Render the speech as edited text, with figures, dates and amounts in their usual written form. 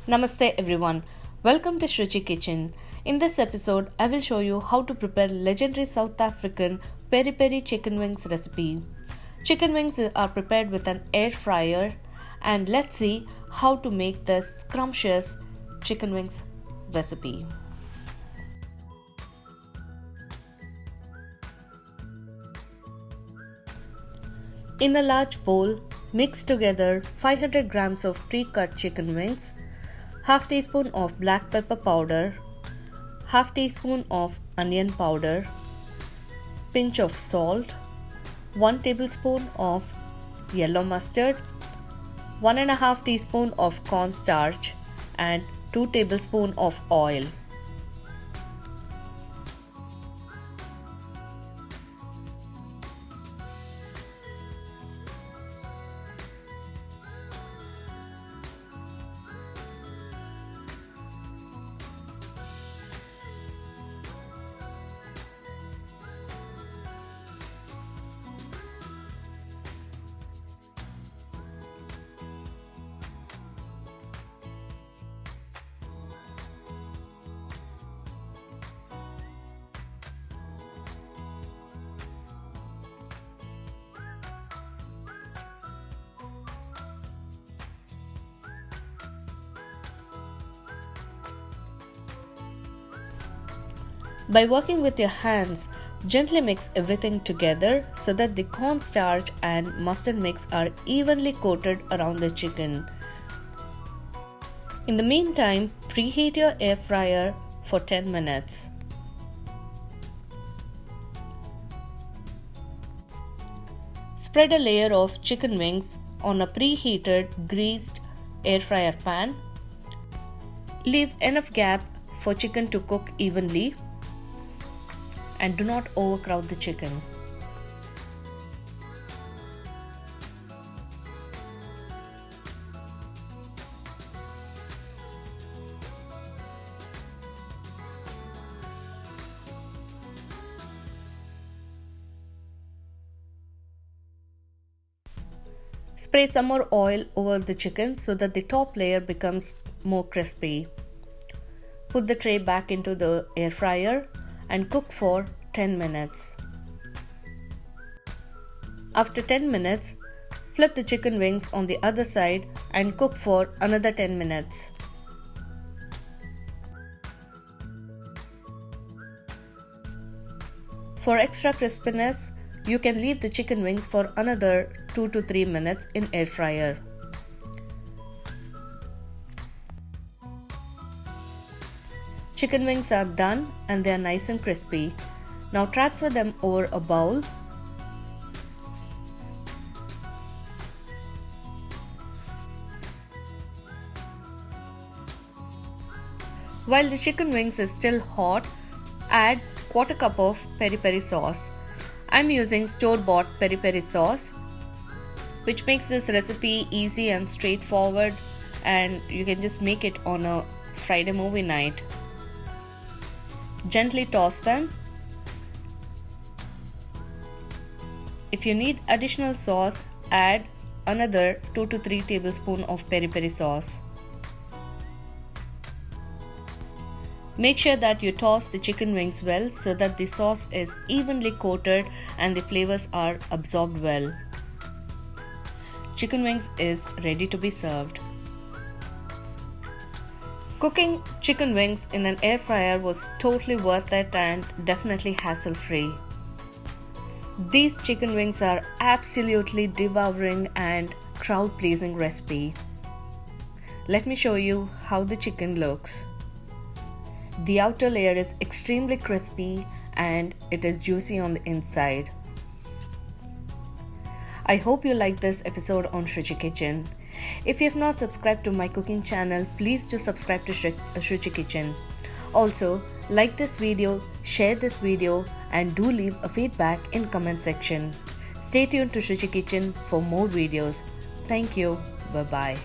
Namaste everyone. Welcome to Shruchi Kitchen. In this episode, I will show you how to prepare legendary South African peri peri chicken wings recipe. Chicken wings are prepared with an air fryer, and let's see how to make this scrumptious chicken wings recipe. In a large bowl, mix together 500 grams of pre-cut chicken wings, half teaspoon of black pepper powder, half teaspoon of onion powder, pinch of salt, 1 tablespoon of yellow mustard, 1.5 teaspoon of cornstarch and 2 tablespoon of oil. By working with your hands, gently mix everything together so that the cornstarch and mustard mix are evenly coated around the chicken. In the meantime, preheat your air fryer for 10 minutes. Spread a layer of chicken wings on a preheated greased air fryer pan. Leave enough gap for chicken to cook evenly. And do not overcrowd the chicken. Spray some more oil over the chicken so that the top layer becomes more crispy. Put the tray back into the air fryer and cook for 10 minutes. After 10 minutes, flip the chicken wings on the other side and cook for another 10 minutes. For extra crispiness, you can leave the chicken wings for another 2 to 3 minutes in air fryer. Chicken wings are done and they are nice and crispy. Now transfer them over a bowl. While the chicken wings is still hot, add quarter cup of peri peri sauce. I'm using store-bought peri peri sauce, which makes this recipe easy and straightforward, and you can just make it on a Friday movie night. Gently toss them. If you need additional sauce, add another 2 to 3 tablespoons of peri peri sauce. Make sure that you toss the chicken wings well so that the sauce is evenly coated and the flavors are absorbed well. Chicken wings is ready to be served. Cooking chicken wings in an air fryer was totally worth it and definitely hassle-free. These chicken wings are absolutely devouring and crowd-pleasing recipe. Let me show you how the chicken looks. The outer layer is extremely crispy and it is juicy on the inside. I hope you liked this episode on Shruchi Kitchen. If you have not subscribed to my cooking channel, please do subscribe to Shruchi Kitchen. Also, like this video, share this video and do leave a feedback in comment section. Stay tuned to Shruchi Kitchen for more videos. Thank you. Bye-bye.